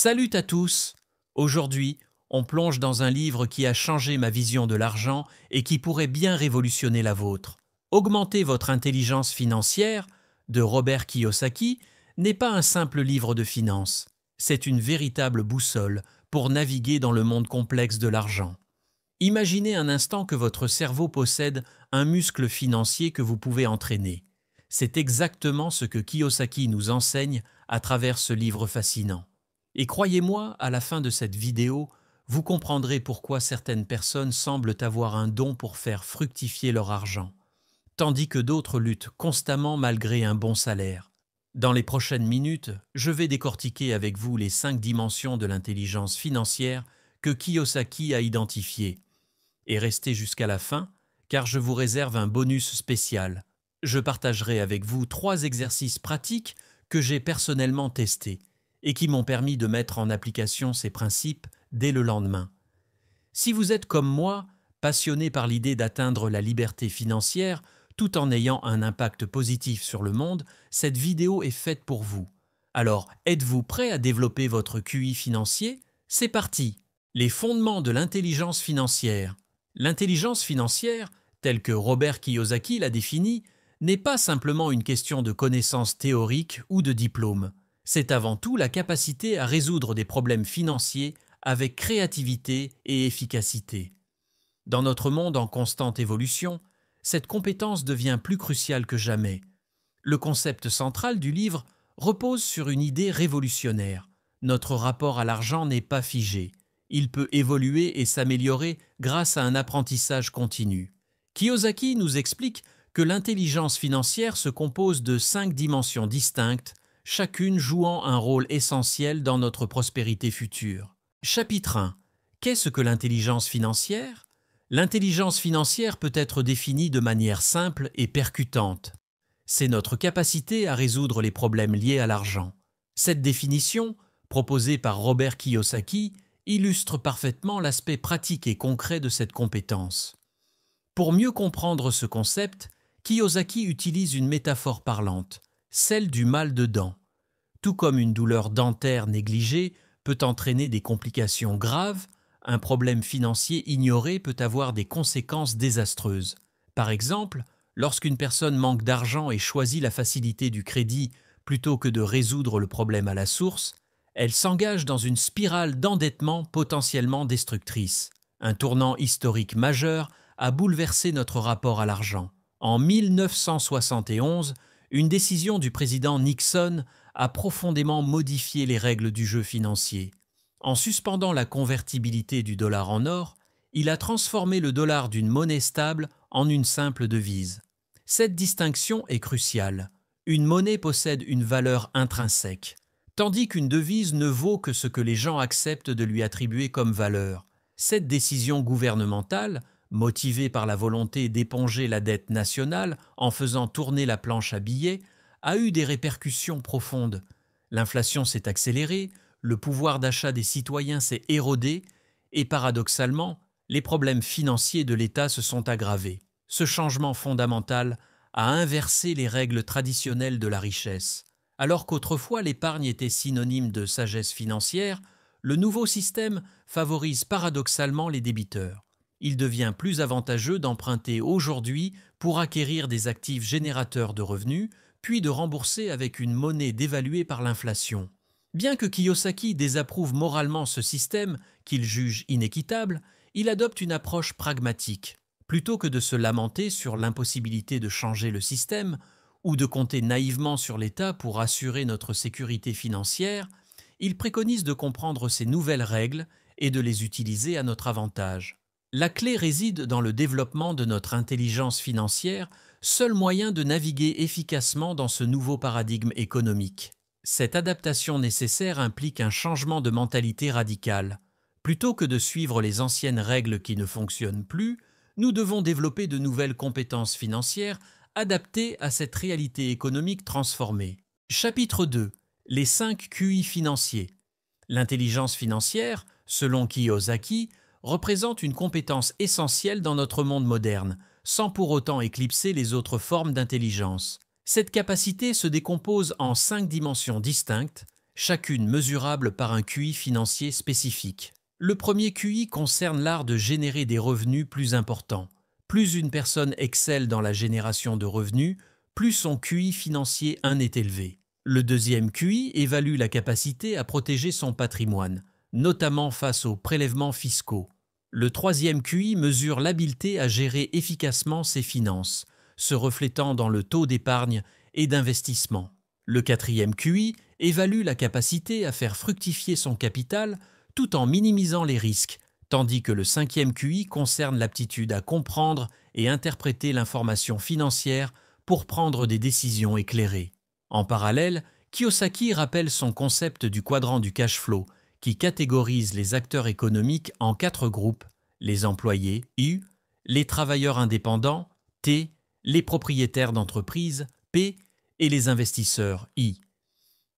Salut à tous! Aujourd'hui, on plonge dans un livre qui a changé ma vision de l'argent et qui pourrait bien révolutionner la vôtre. Augmenter votre intelligence financière de Robert Kiyosaki n'est pas un simple livre de finances. C'est une véritable boussole pour naviguer dans le monde complexe de l'argent. Imaginez un instant que votre cerveau possède un muscle financier que vous pouvez entraîner. C'est exactement ce que Kiyosaki nous enseigne à travers ce livre fascinant. Et croyez-moi, à la fin de cette vidéo, vous comprendrez pourquoi certaines personnes semblent avoir un don pour faire fructifier leur argent, tandis que d'autres luttent constamment malgré un bon salaire. Dans les prochaines minutes, je vais décortiquer avec vous les 5 dimensions de l'intelligence financière que Kiyosaki a identifiées. Et restez jusqu'à la fin, car je vous réserve un bonus spécial. Je partagerai avec vous 3 exercices pratiques que j'ai personnellement testés et qui m'ont permis de mettre en application ces principes dès le lendemain. Si vous êtes comme moi, passionné par l'idée d'atteindre la liberté financière tout en ayant un impact positif sur le monde, cette vidéo est faite pour vous. Alors, êtes-vous prêt à développer votre QI financier? C'est parti! Les fondements de l'intelligence financière. L'intelligence financière, telle que Robert Kiyosaki l'a définie, n'est pas simplement une question de connaissances théoriques ou de diplôme. C'est avant tout la capacité à résoudre des problèmes financiers avec créativité et efficacité. Dans notre monde en constante évolution, cette compétence devient plus cruciale que jamais. Le concept central du livre repose sur une idée révolutionnaire. Notre rapport à l'argent n'est pas figé. Il peut évoluer et s'améliorer grâce à un apprentissage continu. Kiyosaki nous explique que l'intelligence financière se compose de 5 dimensions distinctes, chacune jouant un rôle essentiel dans notre prospérité future. Chapitre 1. Qu'est-ce que l'intelligence financière? L'intelligence financière peut être définie de manière simple et percutante. C'est notre capacité à résoudre les problèmes liés à l'argent. Cette définition, proposée par Robert Kiyosaki, illustre parfaitement l'aspect pratique et concret de cette compétence. Pour mieux comprendre ce concept, Kiyosaki utilise une métaphore parlante, celle du mal de dents. Tout comme une douleur dentaire négligée peut entraîner des complications graves, un problème financier ignoré peut avoir des conséquences désastreuses. Par exemple, lorsqu'une personne manque d'argent et choisit la facilité du crédit plutôt que de résoudre le problème à la source, elle s'engage dans une spirale d'endettement potentiellement destructrice. Un tournant historique majeur a bouleversé notre rapport à l'argent. En 1971, une décision du président Nixon a profondément modifié les règles du jeu financier. En suspendant la convertibilité du dollar en or, il a transformé le dollar d'une monnaie stable en une simple devise. Cette distinction est cruciale. Une monnaie possède une valeur intrinsèque, tandis qu'une devise ne vaut que ce que les gens acceptent de lui attribuer comme valeur. Cette décision gouvernementale, motivée par la volonté d'éponger la dette nationale en faisant tourner la planche à billets, a eu des répercussions profondes. L'inflation s'est accélérée, le pouvoir d'achat des citoyens s'est érodé et paradoxalement, les problèmes financiers de l'État se sont aggravés. Ce changement fondamental a inversé les règles traditionnelles de la richesse. Alors qu'autrefois l'épargne était synonyme de sagesse financière, le nouveau système favorise paradoxalement les débiteurs. Il devient plus avantageux d'emprunter aujourd'hui pour acquérir des actifs générateurs de revenus, puis de rembourser avec une monnaie dévaluée par l'inflation. Bien que Kiyosaki désapprouve moralement ce système, qu'il juge inéquitable, il adopte une approche pragmatique. Plutôt que de se lamenter sur l'impossibilité de changer le système ou de compter naïvement sur l'État pour assurer notre sécurité financière, il préconise de comprendre ces nouvelles règles et de les utiliser à notre avantage. La clé réside dans le développement de notre intelligence financière, seul moyen de naviguer efficacement dans ce nouveau paradigme économique. Cette adaptation nécessaire implique un changement de mentalité radical. Plutôt que de suivre les anciennes règles qui ne fonctionnent plus, nous devons développer de nouvelles compétences financières adaptées à cette réalité économique transformée. Chapitre 2. Les 5 QI financiers. L'intelligence financière, selon Kiyosaki, représente une compétence essentielle dans notre monde moderne, sans pour autant éclipser les autres formes d'intelligence. Cette capacité se décompose en 5 dimensions distinctes, chacune mesurable par un QI financier spécifique. Le premier QI concerne l'art de générer des revenus plus importants. Plus une personne excelle dans la génération de revenus, plus son QI financier 1 est élevé. Le deuxième QI évalue la capacité à protéger son patrimoine, notamment face aux prélèvements fiscaux. Le troisième QI mesure l'habileté à gérer efficacement ses finances, se reflétant dans le taux d'épargne et d'investissement. Le quatrième QI évalue la capacité à faire fructifier son capital tout en minimisant les risques, tandis que le cinquième QI concerne l'aptitude à comprendre et interpréter l'information financière pour prendre des décisions éclairées. En parallèle, Kiyosaki rappelle son concept du quadrant du cash flow, qui catégorise les acteurs économiques en 4 groupes: les employés, U, les travailleurs indépendants, T, les propriétaires d'entreprises, P, et les investisseurs, I.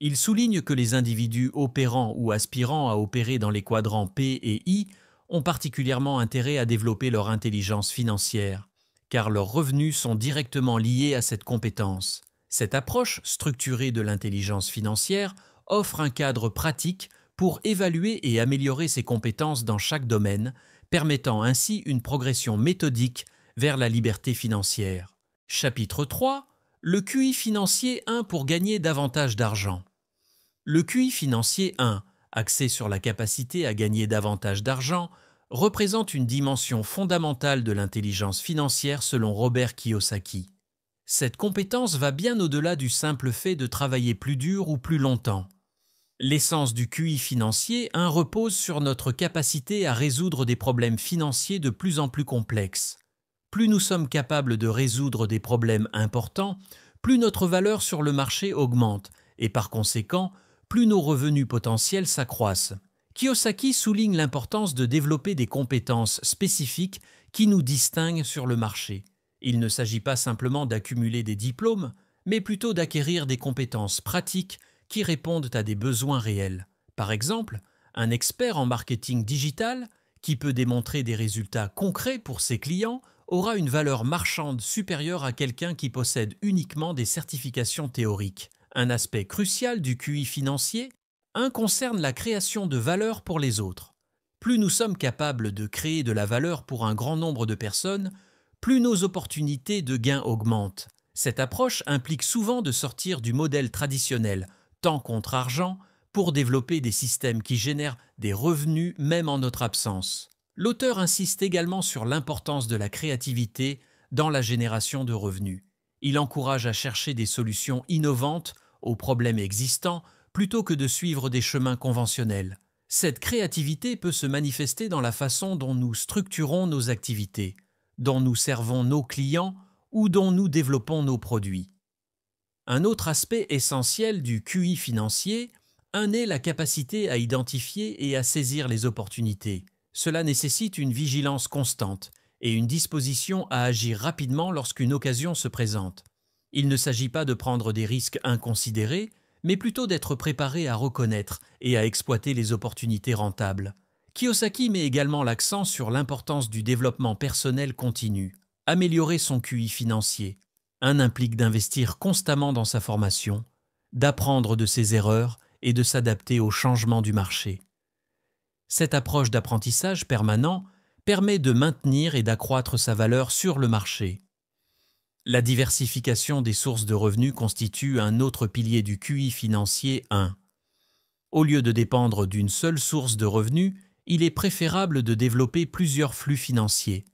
Il souligne que les individus opérant ou aspirant à opérer dans les quadrants P et I ont particulièrement intérêt à développer leur intelligence financière, car leurs revenus sont directement liés à cette compétence. Cette approche structurée de l'intelligence financière offre un cadre pratique pour évaluer et améliorer ses compétences dans chaque domaine, permettant ainsi une progression méthodique vers la liberté financière. Chapitre 3. Le QI financier 1 pour gagner davantage d'argent. Le QI financier 1, axé sur la capacité à gagner davantage d'argent, représente une dimension fondamentale de l'intelligence financière selon Robert Kiyosaki. Cette compétence va bien au-delà du simple fait de travailler plus dur ou plus longtemps. L'essence du QI financier 1 repose sur notre capacité à résoudre des problèmes financiers de plus en plus complexes. Plus nous sommes capables de résoudre des problèmes importants, plus notre valeur sur le marché augmente et par conséquent, plus nos revenus potentiels s'accroissent. Kiyosaki souligne l'importance de développer des compétences spécifiques qui nous distinguent sur le marché. Il ne s'agit pas simplement d'accumuler des diplômes, mais plutôt d'acquérir des compétences pratiques qui répondent à des besoins réels. Par exemple, un expert en marketing digital, qui peut démontrer des résultats concrets pour ses clients, aura une valeur marchande supérieure à quelqu'un qui possède uniquement des certifications théoriques. Un aspect crucial du QI financier, concerne la création de valeur pour les autres. Plus nous sommes capables de créer de la valeur pour un grand nombre de personnes, plus nos opportunités de gain augmentent. Cette approche implique souvent de sortir du modèle traditionnel, temps contre argent, pour développer des systèmes qui génèrent des revenus même en notre absence. L'auteur insiste également sur l'importance de la créativité dans la génération de revenus. Il encourage à chercher des solutions innovantes aux problèmes existants plutôt que de suivre des chemins conventionnels. Cette créativité peut se manifester dans la façon dont nous structurons nos activités, dont nous servons nos clients ou dont nous développons nos produits. Un autre aspect essentiel du QI financier est la capacité à identifier et à saisir les opportunités. Cela nécessite une vigilance constante et une disposition à agir rapidement lorsqu'une occasion se présente. Il ne s'agit pas de prendre des risques inconsidérés, mais plutôt d'être préparé à reconnaître et à exploiter les opportunités rentables. Kiyosaki met également l'accent sur l'importance du développement personnel continu. Améliorer son QI financier implique d'investir constamment dans sa formation, d'apprendre de ses erreurs et de s'adapter aux changements du marché. Cette approche d'apprentissage permanent permet de maintenir et d'accroître sa valeur sur le marché. La diversification des sources de revenus constitue un autre pilier du QI financier 1. Au lieu de dépendre d'une seule source de revenus, il est préférable de développer plusieurs flux financiers.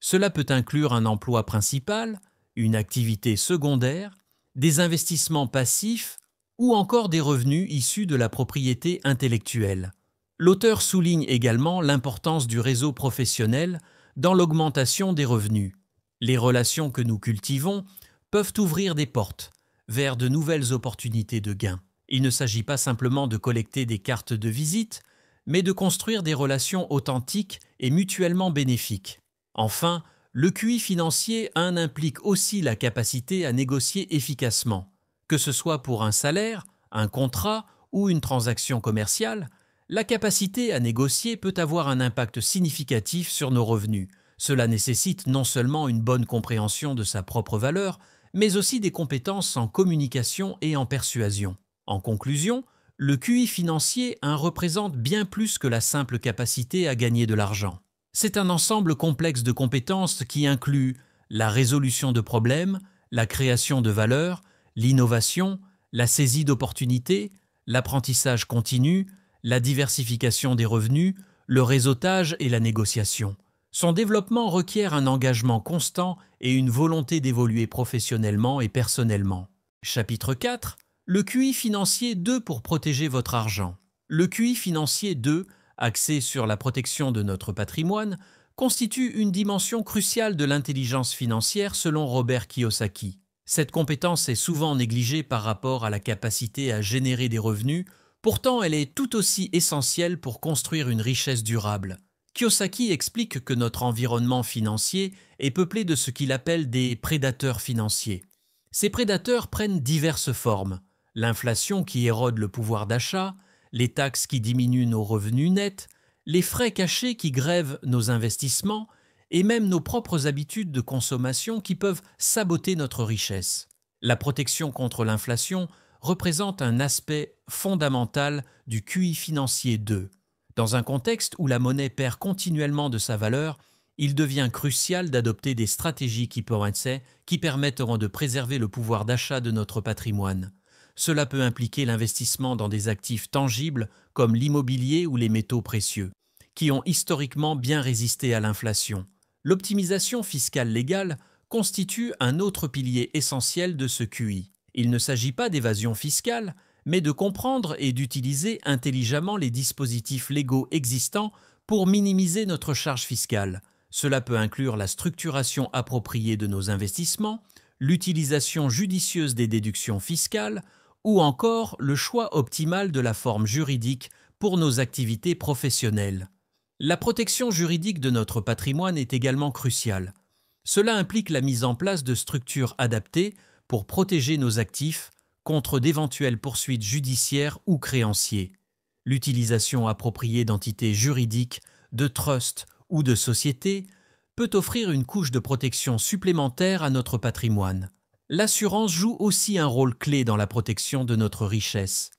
Cela peut inclure un emploi principal, une activité secondaire, des investissements passifs ou encore des revenus issus de la propriété intellectuelle. L'auteur souligne également l'importance du réseau professionnel dans l'augmentation des revenus. Les relations que nous cultivons peuvent ouvrir des portes vers de nouvelles opportunités de gain. Il ne s'agit pas simplement de collecter des cartes de visite, mais de construire des relations authentiques et mutuellement bénéfiques. Enfin, le QI financier implique aussi la capacité à négocier efficacement. Que ce soit pour un salaire, un contrat ou une transaction commerciale, la capacité à négocier peut avoir un impact significatif sur nos revenus. Cela nécessite non seulement une bonne compréhension de sa propre valeur, mais aussi des compétences en communication et en persuasion. En conclusion, Le QI financier représente bien plus que la simple capacité à gagner de l'argent. C'est un ensemble complexe de compétences qui inclut la résolution de problèmes, la création de valeur, l'innovation, la saisie d'opportunités, l'apprentissage continu, la diversification des revenus, le réseautage et la négociation. Son développement requiert un engagement constant et une volonté d'évoluer professionnellement et personnellement. Chapitre 4. Le QI financier 2 pour protéger votre argent. Le QI financier 2, axé sur la protection de notre patrimoine, constitue une dimension cruciale de l'intelligence financière selon Robert Kiyosaki. Cette compétence est souvent négligée par rapport à la capacité à générer des revenus, pourtant elle est tout aussi essentielle pour construire une richesse durable. Kiyosaki explique que notre environnement financier est peuplé de ce qu'il appelle des prédateurs financiers. Ces prédateurs prennent diverses formes: l'inflation qui érode le pouvoir d'achat, les taxes qui diminuent nos revenus nets, les frais cachés qui grèvent nos investissements et même nos propres habitudes de consommation qui peuvent saboter notre richesse. La protection contre l'inflation représente un aspect fondamental du QI financier 2. Dans un contexte où la monnaie perd continuellement de sa valeur, il devient crucial d'adopter des stratégies qui permettront de préserver le pouvoir d'achat de notre patrimoine. Cela peut impliquer l'investissement dans des actifs tangibles comme l'immobilier ou les métaux précieux, qui ont historiquement bien résisté à l'inflation. L'optimisation fiscale légale constitue un autre pilier essentiel de ce QI. Il ne s'agit pas d'évasion fiscale, mais de comprendre et d'utiliser intelligemment les dispositifs légaux existants pour minimiser notre charge fiscale. Cela peut inclure la structuration appropriée de nos investissements, l'utilisation judicieuse des déductions fiscales, ou encore le choix optimal de la forme juridique pour nos activités professionnelles. La protection juridique de notre patrimoine est également cruciale. Cela implique la mise en place de structures adaptées pour protéger nos actifs contre d'éventuelles poursuites judiciaires ou créanciers. L'utilisation appropriée d'entités juridiques, de trusts ou de sociétés peut offrir une couche de protection supplémentaire à notre patrimoine. L'assurance joue aussi un rôle clé dans la protection de notre richesse.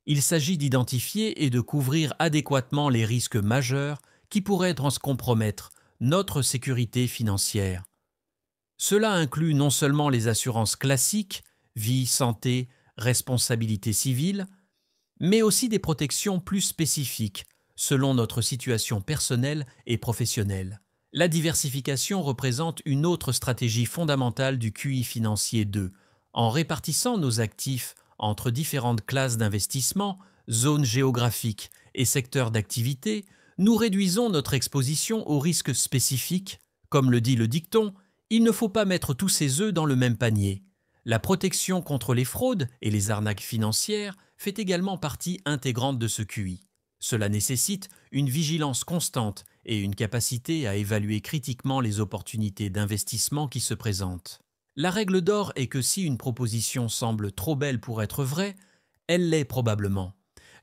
Il s'agit d'identifier et de couvrir adéquatement les risques majeurs qui pourraient compromettre notre sécurité financière. Cela inclut non seulement les assurances classiques, vie, santé, responsabilité civile, mais aussi des protections plus spécifiques selon notre situation personnelle et professionnelle. La diversification représente une autre stratégie fondamentale du QI financier 2. En répartissant nos actifs entre différentes classes d'investissement, zones géographiques et secteurs d'activité, nous réduisons notre exposition aux risques spécifiques. Comme le dit le dicton, il ne faut pas mettre tous ses œufs dans le même panier. La protection contre les fraudes et les arnaques financières fait également partie intégrante de ce QI. Cela nécessite une vigilance constante et une capacité à évaluer critiquement les opportunités d'investissement qui se présentent. La règle d'or est que si une proposition semble trop belle pour être vraie, elle l'est probablement.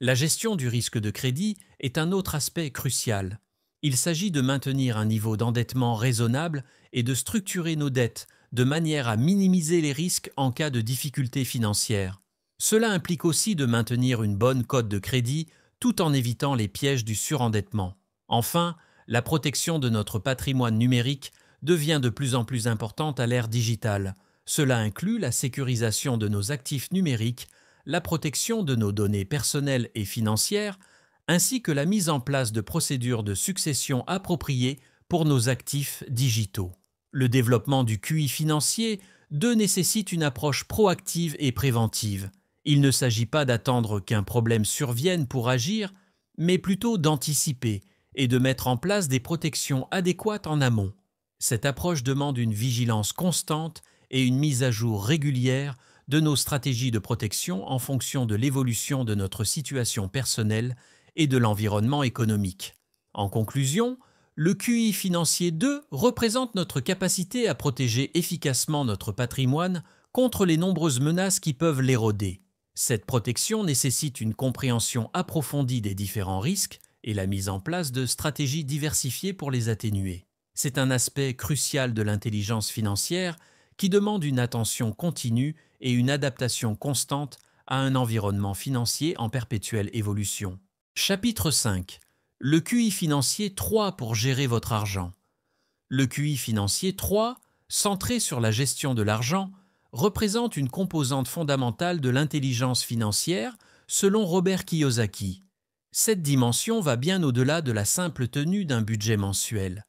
La gestion du risque de crédit est un autre aspect crucial. Il s'agit de maintenir un niveau d'endettement raisonnable et de structurer nos dettes de manière à minimiser les risques en cas de difficultés financières. Cela implique aussi de maintenir une bonne cote de crédit tout en évitant les pièges du surendettement. Enfin, la protection de notre patrimoine numérique devient de plus en plus importante à l'ère digitale. Cela inclut la sécurisation de nos actifs numériques, la protection de nos données personnelles et financières, ainsi que la mise en place de procédures de succession appropriées pour nos actifs digitaux. Le développement du QI financier nécessite une approche proactive et préventive. Il ne s'agit pas d'attendre qu'un problème survienne pour agir, mais plutôt d'anticiper et de mettre en place des protections adéquates en amont. Cette approche demande une vigilance constante et une mise à jour régulière de nos stratégies de protection en fonction de l'évolution de notre situation personnelle et de l'environnement économique. En conclusion, le QI financier 2 représente notre capacité à protéger efficacement notre patrimoine contre les nombreuses menaces qui peuvent l'éroder. Cette protection nécessite une compréhension approfondie des différents risques et la mise en place de stratégies diversifiées pour les atténuer. C'est un aspect crucial de l'intelligence financière qui demande une attention continue et une adaptation constante à un environnement financier en perpétuelle évolution. Chapitre 5. Le QI financier 3 pour gérer votre argent. Le QI financier 3, centré sur la gestion de l'argent, représente une composante fondamentale de l'intelligence financière selon Robert Kiyosaki. Cette dimension va bien au-delà de la simple tenue d'un budget mensuel.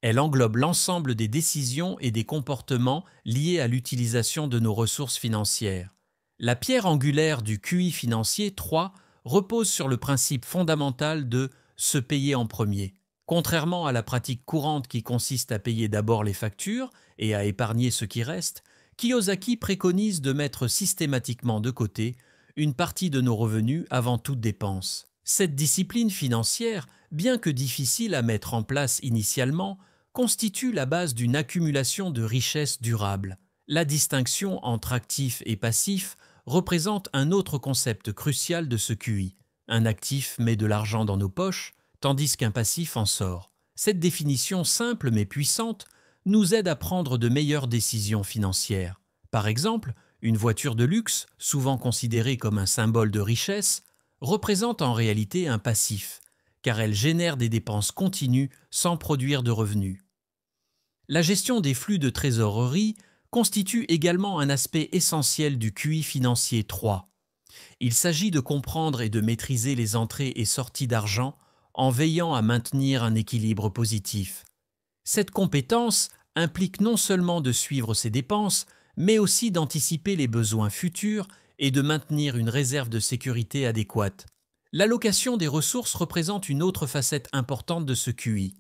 Elle englobe l'ensemble des décisions et des comportements liés à l'utilisation de nos ressources financières. La pierre angulaire du QI financier 3 repose sur le principe fondamental de se payer en premier. Contrairement à la pratique courante qui consiste à payer d'abord les factures et à épargner ce qui reste, Kiyosaki préconise de mettre systématiquement de côté une partie de nos revenus avant toute dépense. Cette discipline financière, bien que difficile à mettre en place initialement, constitue la base d'une accumulation de richesses durables. La distinction entre actif et passif représente un autre concept crucial de ce QI. Un actif met de l'argent dans nos poches, tandis qu'un passif en sort. Cette définition simple mais puissante nous aide à prendre de meilleures décisions financières. Par exemple, une voiture de luxe, souvent considérée comme un symbole de richesse, représente en réalité un passif, car elle génère des dépenses continues sans produire de revenus. La gestion des flux de trésorerie constitue également un aspect essentiel du QI financier 3. Il s'agit de comprendre et de maîtriser les entrées et sorties d'argent en veillant à maintenir un équilibre positif. Cette compétence implique non seulement de suivre ses dépenses, mais aussi d'anticiper les besoins futurs et de maintenir une réserve de sécurité adéquate. L'allocation des ressources représente une autre facette importante de ce QI.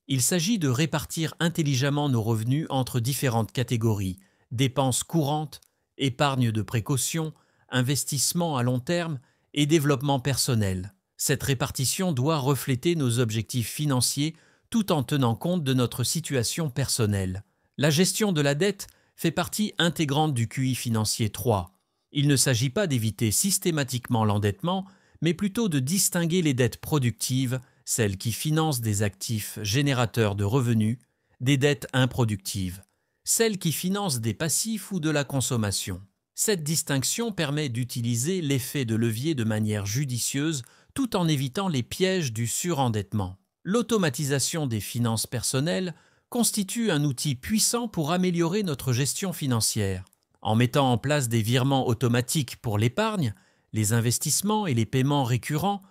Il s'agit de répartir intelligemment nos revenus entre différentes catégories: dépenses courantes, épargne de précaution, investissement à long terme et développement personnel. Cette répartition doit refléter nos objectifs financiers tout en tenant compte de notre situation personnelle. La gestion de la dette fait partie intégrante du QI financier 3. Il ne s'agit pas d'éviter systématiquement l'endettement, mais plutôt de distinguer les dettes productives, celles qui financent des actifs générateurs de revenus, des dettes improductives, celles qui financent des passifs ou de la consommation. Cette distinction permet d'utiliser l'effet de levier de manière judicieuse tout en évitant les pièges du surendettement. L'automatisation des finances personnelles constitue un outil puissant pour améliorer notre gestion financière. En mettant en place des virements automatiques pour l'épargne, les investissements et les paiements récurrents,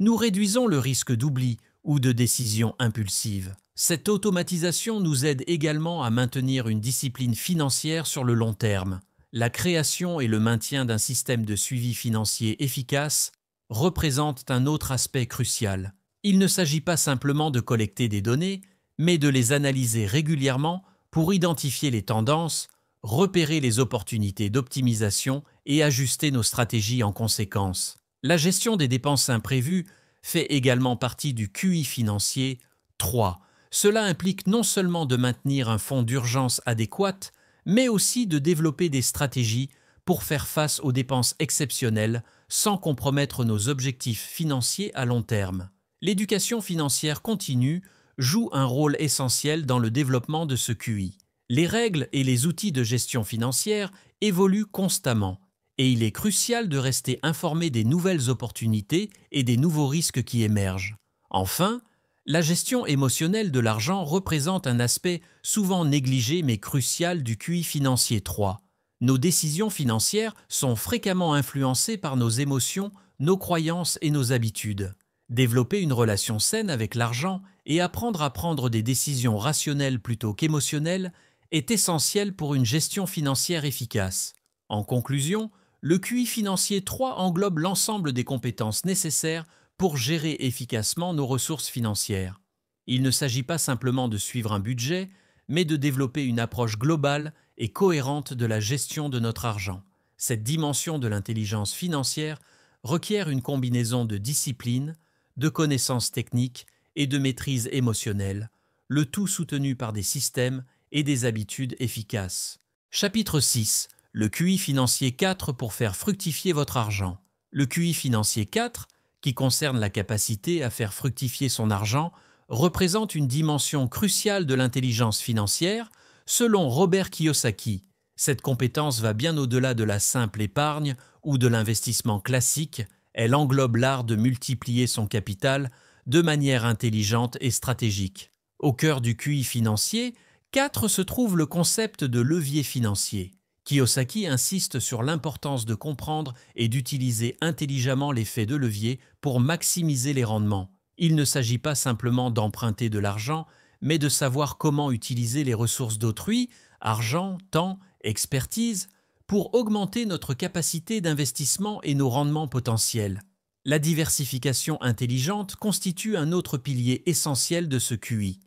nous réduisons le risque d'oubli ou de décisions impulsives. Cette automatisation nous aide également à maintenir une discipline financière sur le long terme. La création et le maintien d'un système de suivi financier efficace représentent un autre aspect crucial. Il ne s'agit pas simplement de collecter des données, mais de les analyser régulièrement pour identifier les tendances, repérer les opportunités d'optimisation et ajuster nos stratégies en conséquence. La gestion des dépenses imprévues fait également partie du QI financier 3. Cela implique non seulement de maintenir un fonds d'urgence adéquat, mais aussi de développer des stratégies pour faire face aux dépenses exceptionnelles sans compromettre nos objectifs financiers à long terme. L'éducation financière continue joue un rôle essentiel dans le développement de ce QI. Les règles et les outils de gestion financière évoluent constamment et il est crucial de rester informé des nouvelles opportunités et des nouveaux risques qui émergent. Enfin, la gestion émotionnelle de l'argent représente un aspect souvent négligé mais crucial du QI financier 3. Nos décisions financières sont fréquemment influencées par nos émotions, nos croyances et nos habitudes. Développer une relation saine avec l'argent et apprendre à prendre des décisions rationnelles plutôt qu'émotionnelles est essentiel pour une gestion financière efficace. En conclusion, le QI financier 3 englobe l'ensemble des compétences nécessaires pour gérer efficacement nos ressources financières. Il ne s'agit pas simplement de suivre un budget, mais de développer une approche globale et cohérente de la gestion de notre argent. Cette dimension de l'intelligence financière requiert une combinaison de discipline, de connaissances techniques et de maîtrise émotionnelle, le tout soutenu par des systèmes et des habitudes efficaces. Chapitre 6. Le QI financier 4 pour faire fructifier votre argent. Le QI financier 4, qui concerne la capacité à faire fructifier son argent, représente une dimension cruciale de l'intelligence financière, selon Robert Kiyosaki. Cette compétence va bien au-delà de la simple épargne ou de l'investissement classique, elle englobe l'art de multiplier son capital de manière intelligente et stratégique. Au cœur du QI financier 4 se trouve le concept de levier financier. Kiyosaki insiste sur l'importance de comprendre et d'utiliser intelligemment l'effet de levier pour maximiser les rendements. Il ne s'agit pas simplement d'emprunter de l'argent, mais de savoir comment utiliser les ressources d'autrui, argent, temps, expertise, pour augmenter notre capacité d'investissement et nos rendements potentiels. La diversification intelligente constitue un autre pilier essentiel de ce QI.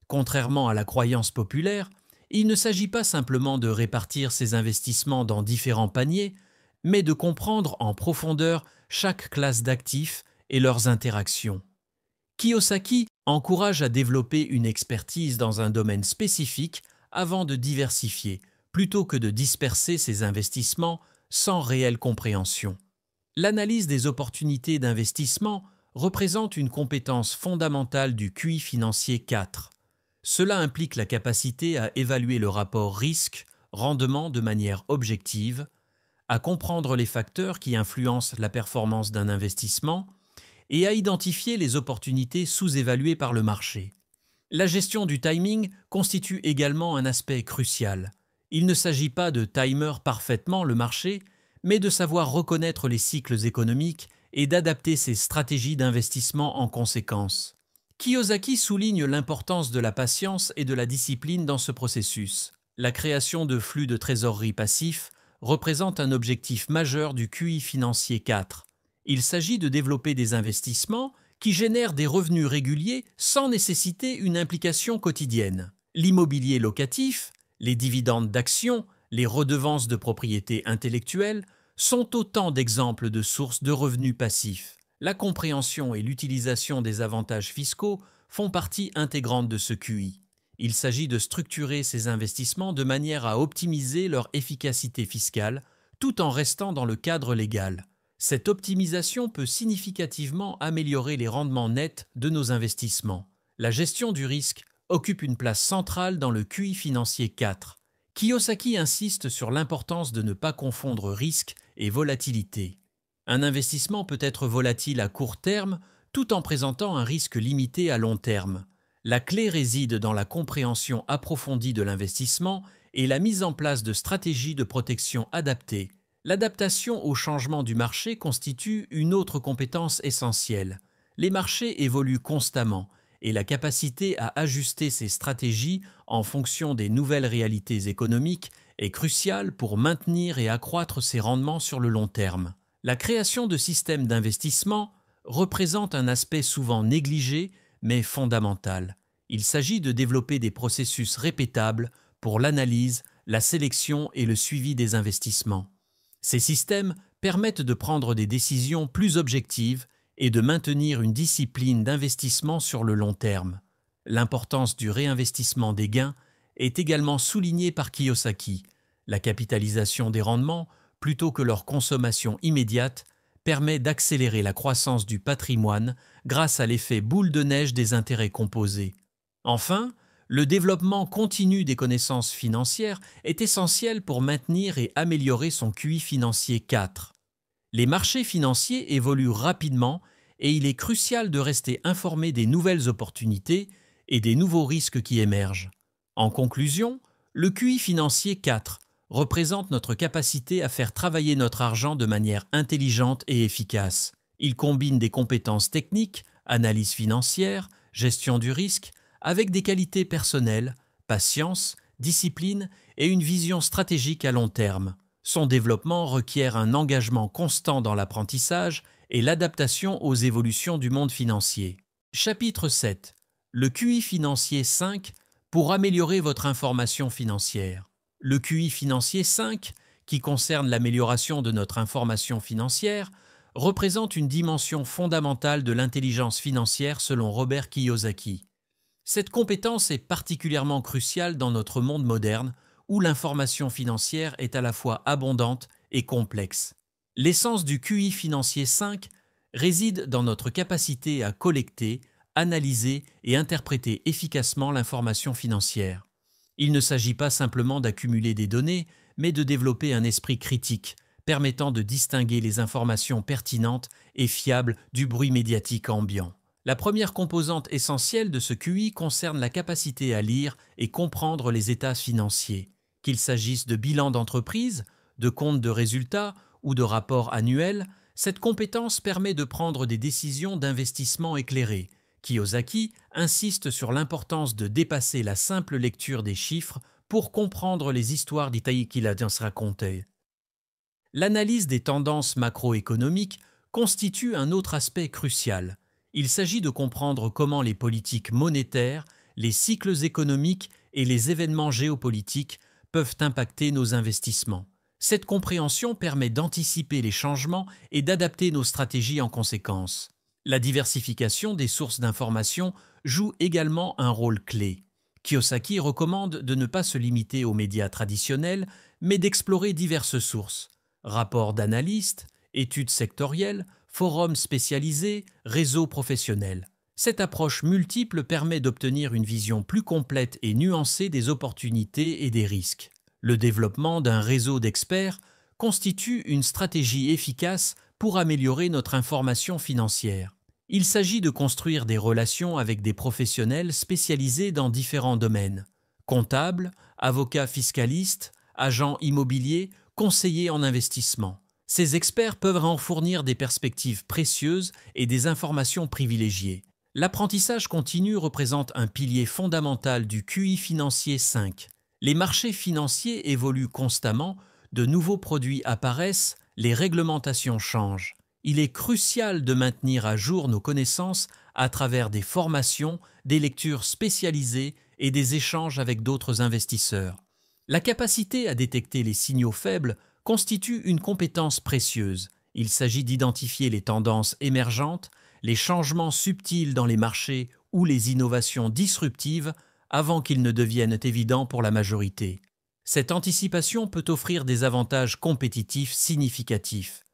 Contrairement à la croyance populaire, il ne s'agit pas simplement de répartir ses investissements dans différents paniers, mais de comprendre en profondeur chaque classe d'actifs et leurs interactions. Kiyosaki encourage à développer une expertise dans un domaine spécifique avant de diversifier, plutôt que de disperser ses investissements sans réelle compréhension. L'analyse des opportunités d'investissement représente une compétence fondamentale du QI financier 4. Cela implique la capacité à évaluer le rapport risque-rendement de manière objective, à comprendre les facteurs qui influencent la performance d'un investissement et à identifier les opportunités sous-évaluées par le marché. La gestion du timing constitue également un aspect crucial. Il ne s'agit pas de timer parfaitement le marché, mais de savoir reconnaître les cycles économiques et d'adapter ses stratégies d'investissement en conséquence. Kiyosaki souligne l'importance de la patience et de la discipline dans ce processus. La création de flux de trésorerie passifs représente un objectif majeur du QI financier 4. Il s'agit de développer des investissements qui génèrent des revenus réguliers sans nécessiter une implication quotidienne. L'immobilier locatif, les dividendes d'actions, les redevances de propriété intellectuelle sont autant d'exemples de sources de revenus passifs. La compréhension et l'utilisation des avantages fiscaux font partie intégrante de ce QI. Il s'agit de structurer ces investissements de manière à optimiser leur efficacité fiscale tout en restant dans le cadre légal. Cette optimisation peut significativement améliorer les rendements nets de nos investissements. La gestion du risque occupe une place centrale dans le QI financier 4. Kiyosaki insiste sur l'importance de ne pas confondre risque et volatilité. Un investissement peut être volatile à court terme tout en présentant un risque limité à long terme. La clé réside dans la compréhension approfondie de l'investissement et la mise en place de stratégies de protection adaptées. L'adaptation au changement du marché constitue une autre compétence essentielle. Les marchés évoluent constamment et la capacité à ajuster ces stratégies en fonction des nouvelles réalités économiques est cruciale pour maintenir et accroître ses rendements sur le long terme. La création de systèmes d'investissement représente un aspect souvent négligé mais fondamental. Il s'agit de développer des processus répétables pour l'analyse, la sélection et le suivi des investissements. Ces systèmes permettent de prendre des décisions plus objectives et de maintenir une discipline d'investissement sur le long terme. L'importance du réinvestissement des gains est également soulignée par Kiyosaki. La capitalisation des rendements, plutôt que leur consommation immédiate, permet d'accélérer la croissance du patrimoine grâce à l'effet boule de neige des intérêts composés. Enfin, le développement continu des connaissances financières est essentiel pour maintenir et améliorer son QI financier 4. Les marchés financiers évoluent rapidement et il est crucial de rester informé des nouvelles opportunités et des nouveaux risques qui émergent. En conclusion, le QI financier 4 représente notre capacité à faire travailler notre argent de manière intelligente et efficace. Il combine des compétences techniques, analyse financière, gestion du risque, avec des qualités personnelles, patience, discipline et une vision stratégique à long terme. Son développement requiert un engagement constant dans l'apprentissage et l'adaptation aux évolutions du monde financier. Chapitre 7. Le QI financier 5 pour améliorer votre information financière. Le QI financier 5, qui concerne l'amélioration de notre information financière, représente une dimension fondamentale de l'intelligence financière selon Robert Kiyosaki. Cette compétence est particulièrement cruciale dans notre monde moderne où l'information financière est à la fois abondante et complexe. L'essence du QI financier 5 réside dans notre capacité à collecter, analyser et interpréter efficacement l'information financière. Il ne s'agit pas simplement d'accumuler des données, mais de développer un esprit critique, permettant de distinguer les informations pertinentes et fiables du bruit médiatique ambiant. La première composante essentielle de ce QI concerne la capacité à lire et comprendre les états financiers. Qu'il s'agisse de bilans d'entreprise, de comptes de résultats ou de rapports annuels, cette compétence permet de prendre des décisions d'investissement éclairées. Kiyosaki insiste sur l'importance de dépasser la simple lecture des chiffres pour comprendre les histoires d'Itaï qu'il a racontées. L'analyse des tendances macroéconomiques constitue un autre aspect crucial. Il s'agit de comprendre comment les politiques monétaires, les cycles économiques et les événements géopolitiques peuvent impacter nos investissements. Cette compréhension permet d'anticiper les changements et d'adapter nos stratégies en conséquence. La diversification des sources d'information joue également un rôle clé. Kiyosaki recommande de ne pas se limiter aux médias traditionnels, mais d'explorer diverses sources. Rapports d'analystes, études sectorielles, forums spécialisés, réseaux professionnels. Cette approche multiple permet d'obtenir une vision plus complète et nuancée des opportunités et des risques. Le développement d'un réseau d'experts constitue une stratégie efficace pour améliorer notre information financière. Il s'agit de construire des relations avec des professionnels spécialisés dans différents domaines. Comptables, avocats fiscalistes, agents immobiliers, conseillers en investissement. Ces experts peuvent en fournir des perspectives précieuses et des informations privilégiées. L'apprentissage continu représente un pilier fondamental du QI financier 5. Les marchés financiers évoluent constamment, de nouveaux produits apparaissent, les réglementations changent. Il est crucial de maintenir à jour nos connaissances à travers des formations, des lectures spécialisées et des échanges avec d'autres investisseurs. La capacité à détecter les signaux faibles constitue une compétence précieuse. Il s'agit d'identifier les tendances émergentes, les changements subtils dans les marchés ou les innovations disruptives avant qu'ils ne deviennent évidents pour la majorité. Cette anticipation peut offrir des avantages compétitifs significatifs.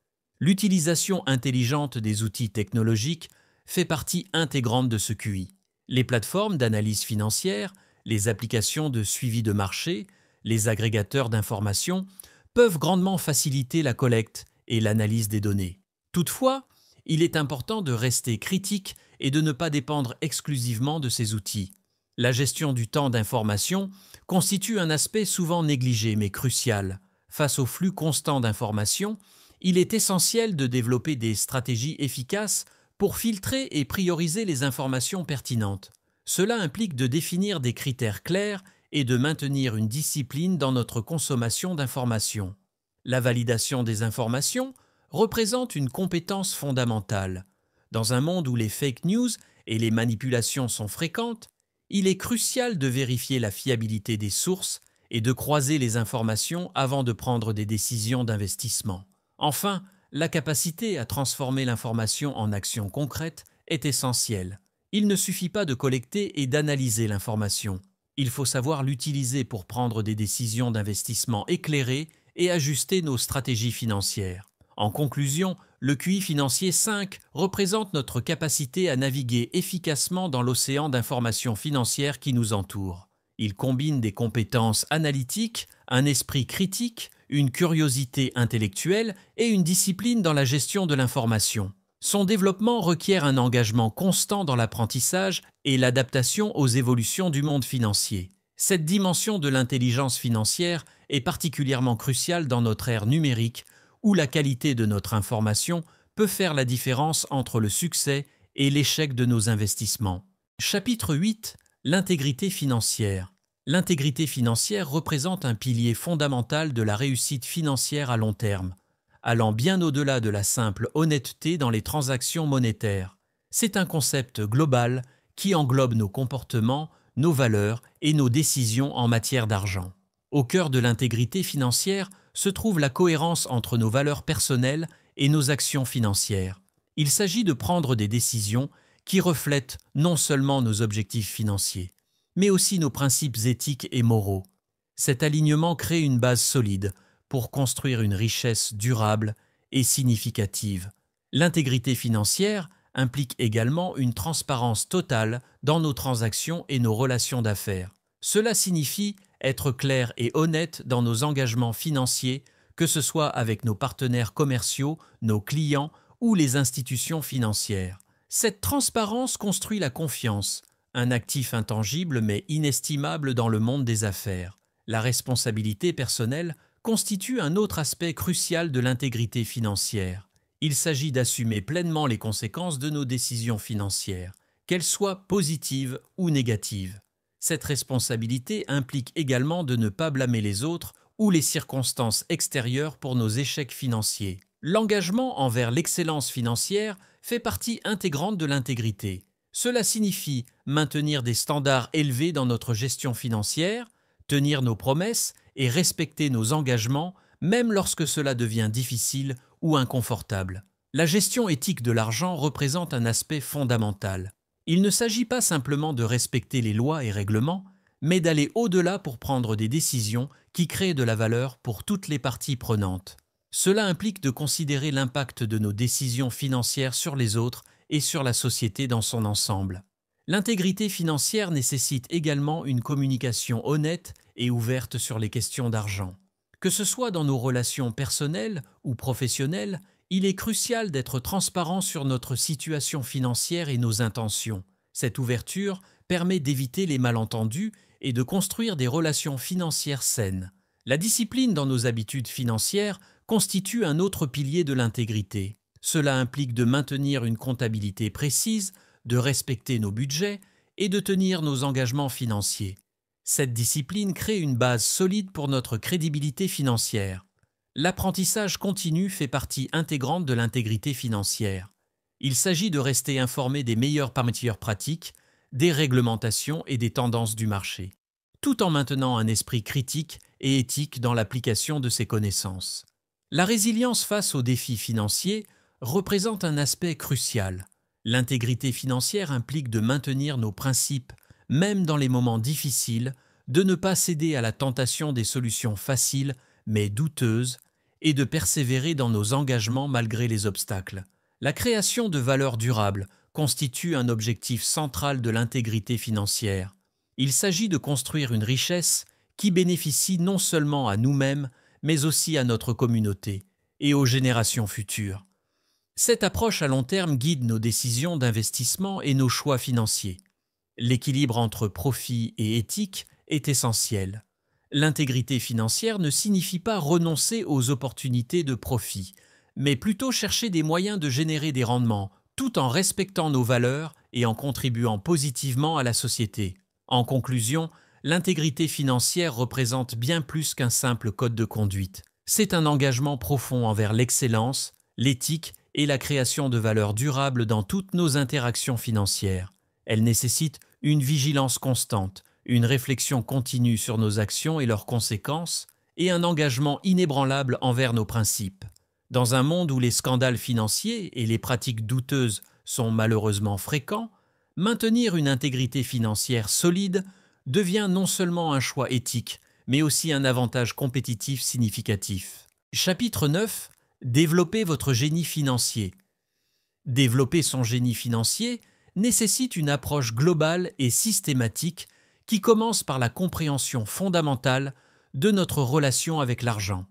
L'utilisation intelligente des outils technologiques fait partie intégrante de ce QI. Les plateformes d'analyse financière, les applications de suivi de marché, les agrégateurs d'informations peuvent grandement faciliter la collecte et l'analyse des données. Toutefois, il est important de rester critique et de ne pas dépendre exclusivement de ces outils. La gestion du temps d'information constitue un aspect souvent négligé mais crucial. Face au flux constant d'informations, il est essentiel de développer des stratégies efficaces pour filtrer et prioriser les informations pertinentes. Cela implique de définir des critères clairs et de maintenir une discipline dans notre consommation d'informations. La validation des informations représente une compétence fondamentale. Dans un monde où les fake news et les manipulations sont fréquentes, il est crucial de vérifier la fiabilité des sources et de croiser les informations avant de prendre des décisions d'investissement. Enfin, la capacité à transformer l'information en action concrète est essentielle. Il ne suffit pas de collecter et d'analyser l'information. Il faut savoir l'utiliser pour prendre des décisions d'investissement éclairées et ajuster nos stratégies financières. En conclusion, le QI financier 5 représente notre capacité à naviguer efficacement dans l'océan d'informations financières qui nous entoure. Il combine des compétences analytiques, un esprit critique, une curiosité intellectuelle et une discipline dans la gestion de l'information. Son développement requiert un engagement constant dans l'apprentissage et l'adaptation aux évolutions du monde financier. Cette dimension de l'intelligence financière est particulièrement cruciale dans notre ère numérique où la qualité de notre information peut faire la différence entre le succès et l'échec de nos investissements. Chapitre 8. L'intégrité financière. L'intégrité financière représente un pilier fondamental de la réussite financière à long terme, allant bien au-delà de la simple honnêteté dans les transactions monétaires. C'est un concept global qui englobe nos comportements, nos valeurs et nos décisions en matière d'argent. Au cœur de l'intégrité financière se trouve la cohérence entre nos valeurs personnelles et nos actions financières. Il s'agit de prendre des décisions qui reflètent non seulement nos objectifs financiers, mais aussi nos principes éthiques et moraux. Cet alignement crée une base solide pour construire une richesse durable et significative. L'intégrité financière implique également une transparence totale dans nos transactions et nos relations d'affaires. Cela signifie être clair et honnête dans nos engagements financiers, que ce soit avec nos partenaires commerciaux, nos clients ou les institutions financières. Cette transparence construit la confiance, un actif intangible mais inestimable dans le monde des affaires. La responsabilité personnelle constitue un autre aspect crucial de l'intégrité financière. Il s'agit d'assumer pleinement les conséquences de nos décisions financières, qu'elles soient positives ou négatives. Cette responsabilité implique également de ne pas blâmer les autres ou les circonstances extérieures pour nos échecs financiers. L'engagement envers l'excellence financière fait partie intégrante de l'intégrité. Cela signifie maintenir des standards élevés dans notre gestion financière, tenir nos promesses et respecter nos engagements, même lorsque cela devient difficile ou inconfortable. La gestion éthique de l'argent représente un aspect fondamental. Il ne s'agit pas simplement de respecter les lois et règlements, mais d'aller au-delà pour prendre des décisions qui créent de la valeur pour toutes les parties prenantes. Cela implique de considérer l'impact de nos décisions financières sur les autres et sur la société dans son ensemble. L'intégrité financière nécessite également une communication honnête et ouverte sur les questions d'argent. Que ce soit dans nos relations personnelles ou professionnelles, il est crucial d'être transparent sur notre situation financière et nos intentions. Cette ouverture permet d'éviter les malentendus et de construire des relations financières saines. La discipline dans nos habitudes financières constitue un autre pilier de l'intégrité. Cela implique de maintenir une comptabilité précise, de respecter nos budgets et de tenir nos engagements financiers. Cette discipline crée une base solide pour notre crédibilité financière. L'apprentissage continu fait partie intégrante de l'intégrité financière. Il s'agit de rester informé des meilleures pratiques, des réglementations et des tendances du marché, tout en maintenant un esprit critique et éthique dans l'application de ces connaissances. La résilience face aux défis financiers représente un aspect crucial. L'intégrité financière implique de maintenir nos principes, même dans les moments difficiles, de ne pas céder à la tentation des solutions faciles mais douteuses et de persévérer dans nos engagements malgré les obstacles. La création de valeur durable constitue un objectif central de l'intégrité financière. Il s'agit de construire une richesse qui bénéficie non seulement à nous-mêmes, mais aussi à notre communauté et aux générations futures. Cette approche à long terme guide nos décisions d'investissement et nos choix financiers. L'équilibre entre profit et éthique est essentiel. L'intégrité financière ne signifie pas renoncer aux opportunités de profit, mais plutôt chercher des moyens de générer des rendements, tout en respectant nos valeurs et en contribuant positivement à la société. En conclusion, l'intégrité financière représente bien plus qu'un simple code de conduite. C'est un engagement profond envers l'excellence, l'éthique et la création de valeur durable dans toutes nos interactions financières. Elle nécessite une vigilance constante, une réflexion continue sur nos actions et leurs conséquences, et un engagement inébranlable envers nos principes. Dans un monde où les scandales financiers et les pratiques douteuses sont malheureusement fréquents, maintenir une intégrité financière solide devient non seulement un choix éthique, mais aussi un avantage compétitif significatif. Chapitre 9. Développer votre génie financier. Développer son génie financier nécessite une approche globale et systématique qui commence par la compréhension fondamentale de notre relation avec l'argent.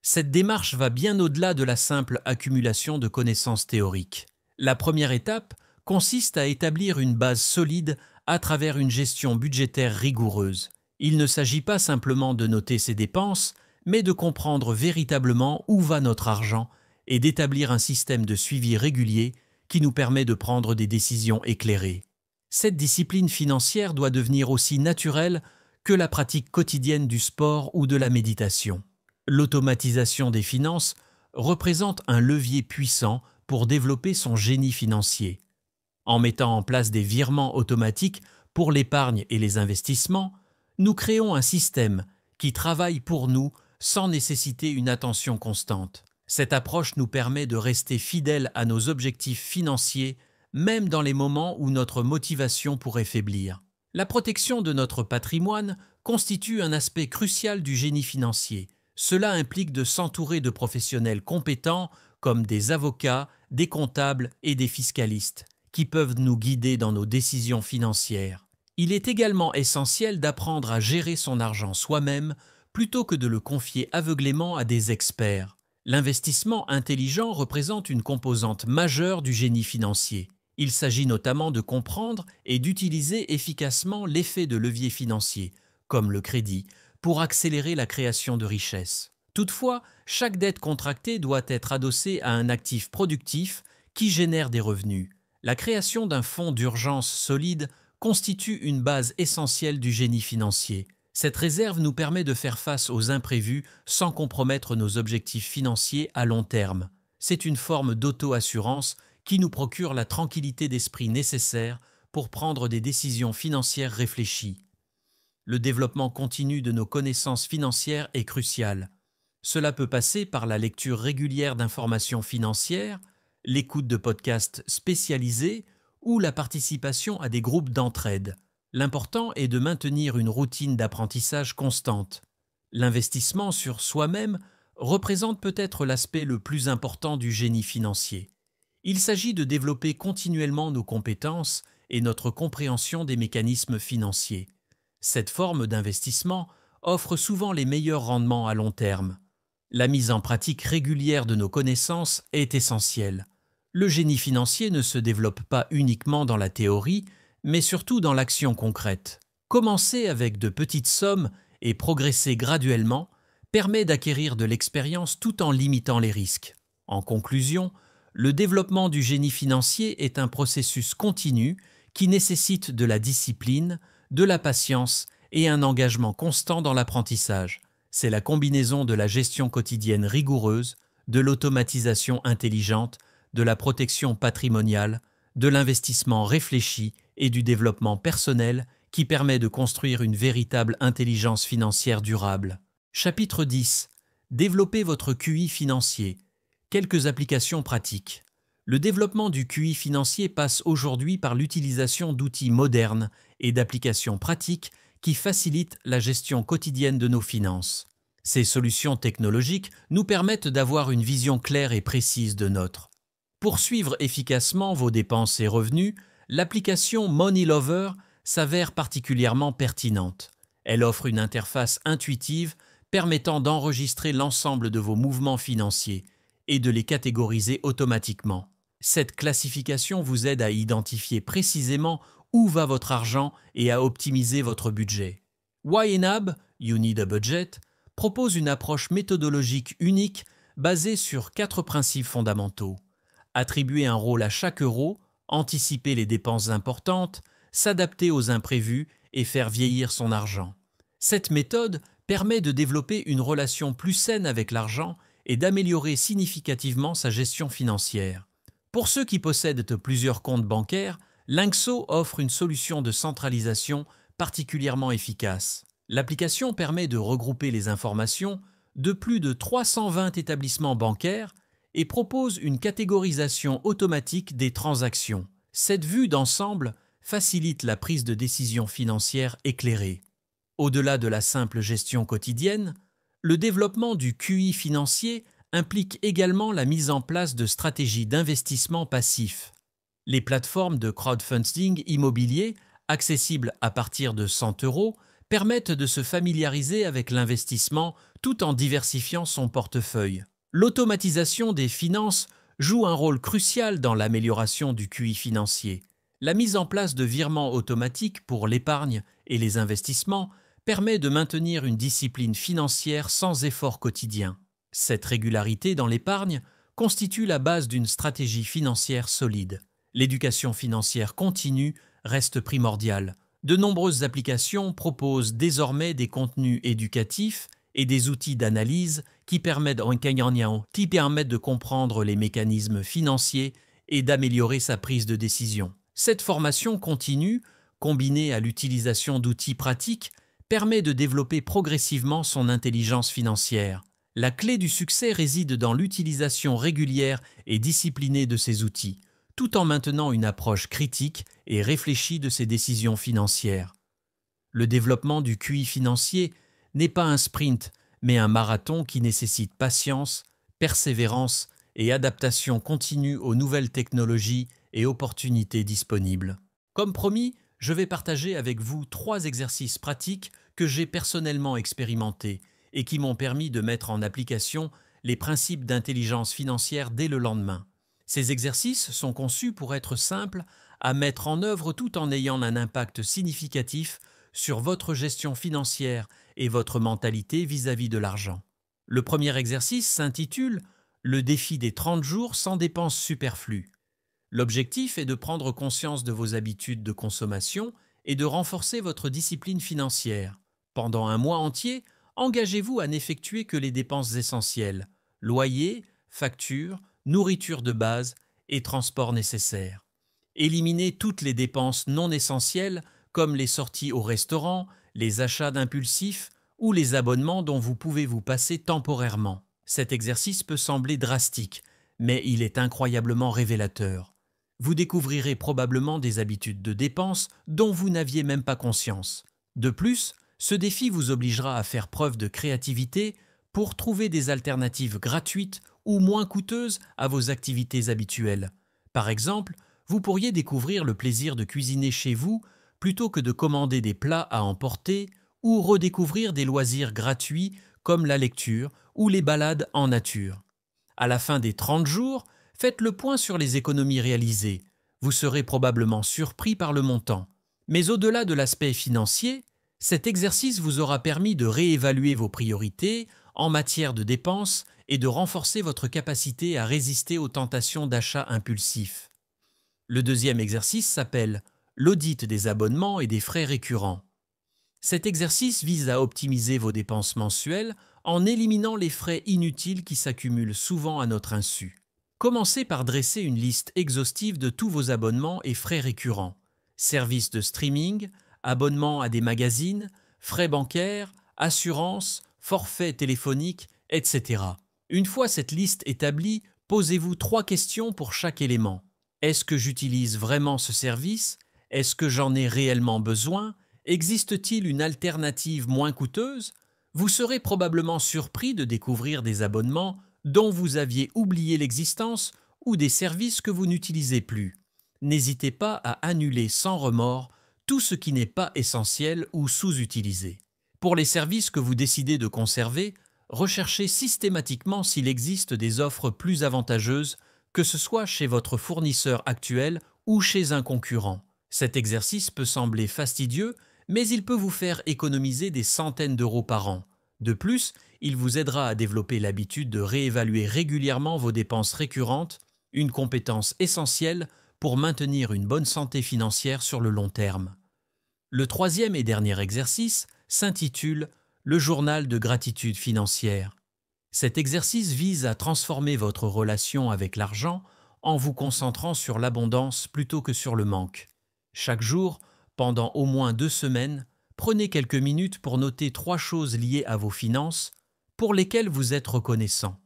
Cette démarche va bien au-delà de la simple accumulation de connaissances théoriques. La première étape consiste à établir une base solide à travers une gestion budgétaire rigoureuse. Il ne s'agit pas simplement de noter ses dépenses, mais de comprendre véritablement où va notre argent et d'établir un système de suivi régulier qui nous permet de prendre des décisions éclairées. Cette discipline financière doit devenir aussi naturelle que la pratique quotidienne du sport ou de la méditation. L'automatisation des finances représente un levier puissant pour développer son génie financier. En mettant en place des virements automatiques pour l'épargne et les investissements, nous créons un système qui travaille pour nous sans nécessiter une attention constante. Cette approche nous permet de rester fidèles à nos objectifs financiers, même dans les moments où notre motivation pourrait faiblir. La protection de notre patrimoine constitue un aspect crucial du génie financier. Cela implique de s'entourer de professionnels compétents comme des avocats, des comptables et des fiscalistes, qui peuvent nous guider dans nos décisions financières. Il est également essentiel d'apprendre à gérer son argent soi-même plutôt que de le confier aveuglément à des experts. L'investissement intelligent représente une composante majeure du génie financier. Il s'agit notamment de comprendre et d'utiliser efficacement l'effet de levier financier, comme le crédit, pour accélérer la création de richesses. Toutefois, chaque dette contractée doit être adossée à un actif productif qui génère des revenus. La création d'un fonds d'urgence solide constitue une base essentielle du génie financier. Cette réserve nous permet de faire face aux imprévus sans compromettre nos objectifs financiers à long terme. C'est une forme d'auto-assurance qui nous procure la tranquillité d'esprit nécessaire pour prendre des décisions financières réfléchies. Le développement continu de nos connaissances financières est crucial. Cela peut passer par la lecture régulière d'informations financières, l'écoute de podcasts spécialisés ou la participation à des groupes d'entraide. L'important est de maintenir une routine d'apprentissage constante. L'investissement sur soi-même représente peut-être l'aspect le plus important du génie financier. Il s'agit de développer continuellement nos compétences et notre compréhension des mécanismes financiers. Cette forme d'investissement offre souvent les meilleurs rendements à long terme. La mise en pratique régulière de nos connaissances est essentielle. Le génie financier ne se développe pas uniquement dans la théorie, mais surtout dans l'action concrète. Commencer avec de petites sommes et progresser graduellement permet d'acquérir de l'expérience tout en limitant les risques. En conclusion, le développement du génie financier est un processus continu qui nécessite de la discipline, de la patience et un engagement constant dans l'apprentissage. C'est la combinaison de la gestion quotidienne rigoureuse, de l'automatisation intelligente, de la protection patrimoniale, de l'investissement réfléchi et du développement personnel qui permet de construire une véritable intelligence financière durable. Chapitre 10. Développez votre QI financier. Quelques applications pratiques. Le développement du QI financier passe aujourd'hui par l'utilisation d'outils modernes et d'applications pratiques qui facilitent la gestion quotidienne de nos finances. Ces solutions technologiques nous permettent d'avoir une vision claire et précise de notre. Pour suivre efficacement vos dépenses et revenus, l'application Money Lover s'avère particulièrement pertinente. Elle offre une interface intuitive permettant d'enregistrer l'ensemble de vos mouvements financiers et de les catégoriser automatiquement. Cette classification vous aide à identifier précisément où va votre argent et à optimiser votre budget. YNAB, You Need a Budget, propose une approche méthodologique unique basée sur 4 principes fondamentaux. Attribuer un rôle à chaque euro, anticiper les dépenses importantes, s'adapter aux imprévus et faire vieillir son argent. Cette méthode permet de développer une relation plus saine avec l'argent et d'améliorer significativement sa gestion financière. Pour ceux qui possèdent plusieurs comptes bancaires, Linkso offre une solution de centralisation particulièrement efficace. L'application permet de regrouper les informations de plus de 320 établissements bancaires et propose une catégorisation automatique des transactions. Cette vue d'ensemble facilite la prise de décision financière éclairée. Au-delà de la simple gestion quotidienne, le développement du QI financier implique également la mise en place de stratégies d'investissement passif. Les plateformes de crowdfunding immobilier, accessibles à partir de 100 euros, permettent de se familiariser avec l'investissement tout en diversifiant son portefeuille. L'automatisation des finances joue un rôle crucial dans l'amélioration du QI financier. La mise en place de virements automatiques pour l'épargne et les investissements permet de maintenir une discipline financière sans effort quotidien. Cette régularité dans l'épargne constitue la base d'une stratégie financière solide. L'éducation financière continue reste primordiale. De nombreuses applications proposent désormais des contenus éducatifs et des outils d'analyse qui permettent de comprendre les mécanismes financiers et d'améliorer sa prise de décision. Cette formation continue, combinée à l'utilisation d'outils pratiques, permet de développer progressivement son intelligence financière. La clé du succès réside dans l'utilisation régulière et disciplinée de ces outils, tout en maintenant une approche critique et réfléchie de ses décisions financières. Le développement du QI financier n'est pas un sprint, mais un marathon qui nécessite patience, persévérance et adaptation continue aux nouvelles technologies et opportunités disponibles. Comme promis, je vais partager avec vous 3 exercices pratiques que j'ai personnellement expérimentés et qui m'ont permis de mettre en application les principes d'intelligence financière dès le lendemain. Ces exercices sont conçus pour être simples à mettre en œuvre tout en ayant un impact significatif sur votre gestion financière et votre mentalité vis-à-vis de l'argent. Le premier exercice s'intitule « Le défi des 30 jours sans dépenses superflues ». L'objectif est de prendre conscience de vos habitudes de consommation et de renforcer votre discipline financière. Pendant un mois entier, engagez-vous à n'effectuer que les dépenses essentielles, loyer, factures, nourriture de base et transport nécessaires. Éliminez toutes les dépenses non essentielles comme les sorties au restaurant, les achats impulsifs ou les abonnements dont vous pouvez vous passer temporairement. Cet exercice peut sembler drastique, mais il est incroyablement révélateur. Vous découvrirez probablement des habitudes de dépenses dont vous n'aviez même pas conscience. De plus, ce défi vous obligera à faire preuve de créativité pour trouver des alternatives gratuites ou moins coûteuses à vos activités habituelles. Par exemple, vous pourriez découvrir le plaisir de cuisiner chez vous plutôt que de commander des plats à emporter ou redécouvrir des loisirs gratuits comme la lecture ou les balades en nature. À la fin des 30 jours, faites le point sur les économies réalisées. Vous serez probablement surpris par le montant. Mais au-delà de l'aspect financier, cet exercice vous aura permis de réévaluer vos priorités en matière de dépenses et de renforcer votre capacité à résister aux tentations d'achat impulsifs. Le deuxième exercice s'appelle l'audit des abonnements et des frais récurrents. Cet exercice vise à optimiser vos dépenses mensuelles en éliminant les frais inutiles qui s'accumulent souvent à notre insu. Commencez par dresser une liste exhaustive de tous vos abonnements et frais récurrents, services de streaming, abonnements à des magazines, frais bancaires, assurances, forfaits téléphoniques, etc. Une fois cette liste établie, posez-vous 3 questions pour chaque élément. Est-ce que j'utilise vraiment ce service? Est-ce que j'en ai réellement besoin? Existe-t-il une alternative moins coûteuse? Vous serez probablement surpris de découvrir des abonnements dont vous aviez oublié l'existence ou des services que vous n'utilisez plus. N'hésitez pas à annuler sans remords tout ce qui n'est pas essentiel ou sous-utilisé. Pour les services que vous décidez de conserver, recherchez systématiquement s'il existe des offres plus avantageuses, que ce soit chez votre fournisseur actuel ou chez un concurrent. Cet exercice peut sembler fastidieux, mais il peut vous faire économiser des centaines d'euros par an. De plus, il vous aidera à développer l'habitude de réévaluer régulièrement vos dépenses récurrentes, une compétence essentielle pour maintenir une bonne santé financière sur le long terme. Le troisième et dernier exercice s'intitule « Le journal de gratitude financière ». Cet exercice vise à transformer votre relation avec l'argent en vous concentrant sur l'abondance plutôt que sur le manque. Chaque jour, pendant au moins 2 semaines, prenez quelques minutes pour noter 3 choses liées à vos finances pour lesquelles vous êtes reconnaissant.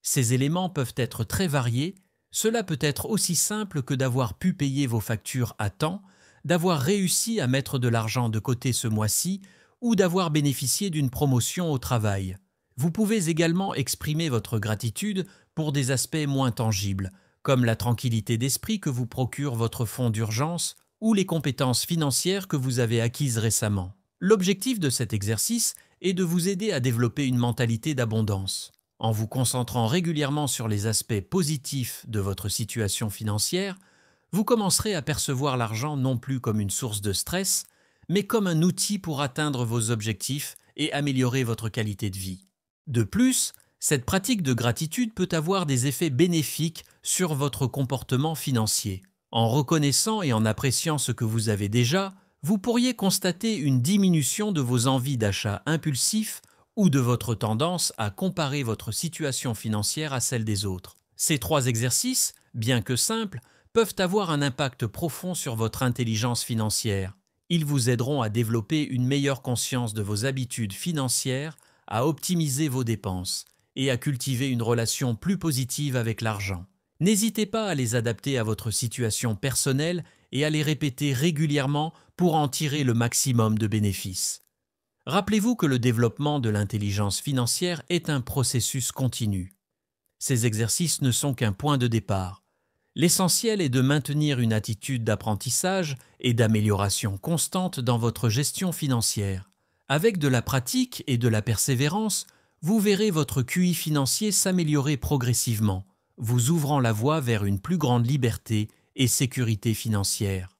Ces éléments peuvent être très variés. Cela peut être aussi simple que d'avoir pu payer vos factures à temps, d'avoir réussi à mettre de l'argent de côté ce mois-ci ou d'avoir bénéficié d'une promotion au travail. Vous pouvez également exprimer votre gratitude pour des aspects moins tangibles, comme la tranquillité d'esprit que vous procure votre fonds d'urgence ou les compétences financières que vous avez acquises récemment. L'objectif de cet exercice est de vous aider à développer une mentalité d'abondance. En vous concentrant régulièrement sur les aspects positifs de votre situation financière, vous commencerez à percevoir l'argent non plus comme une source de stress, mais comme un outil pour atteindre vos objectifs et améliorer votre qualité de vie. De plus, cette pratique de gratitude peut avoir des effets bénéfiques sur votre comportement financier. En reconnaissant et en appréciant ce que vous avez déjà, vous pourriez constater une diminution de vos envies d'achat impulsifs ou de votre tendance à comparer votre situation financière à celle des autres. Ces 3 exercices, bien que simples, peuvent avoir un impact profond sur votre intelligence financière. Ils vous aideront à développer une meilleure conscience de vos habitudes financières, à optimiser vos dépenses et à cultiver une relation plus positive avec l'argent. N'hésitez pas à les adapter à votre situation personnelle et à les répéter régulièrement pour en tirer le maximum de bénéfices. Rappelez-vous que le développement de l'intelligence financière est un processus continu. Ces exercices ne sont qu'un point de départ. L'essentiel est de maintenir une attitude d'apprentissage et d'amélioration constante dans votre gestion financière. Avec de la pratique et de la persévérance, vous verrez votre QI financier s'améliorer progressivement, vous ouvrant la voie vers une plus grande liberté et sécurité financière.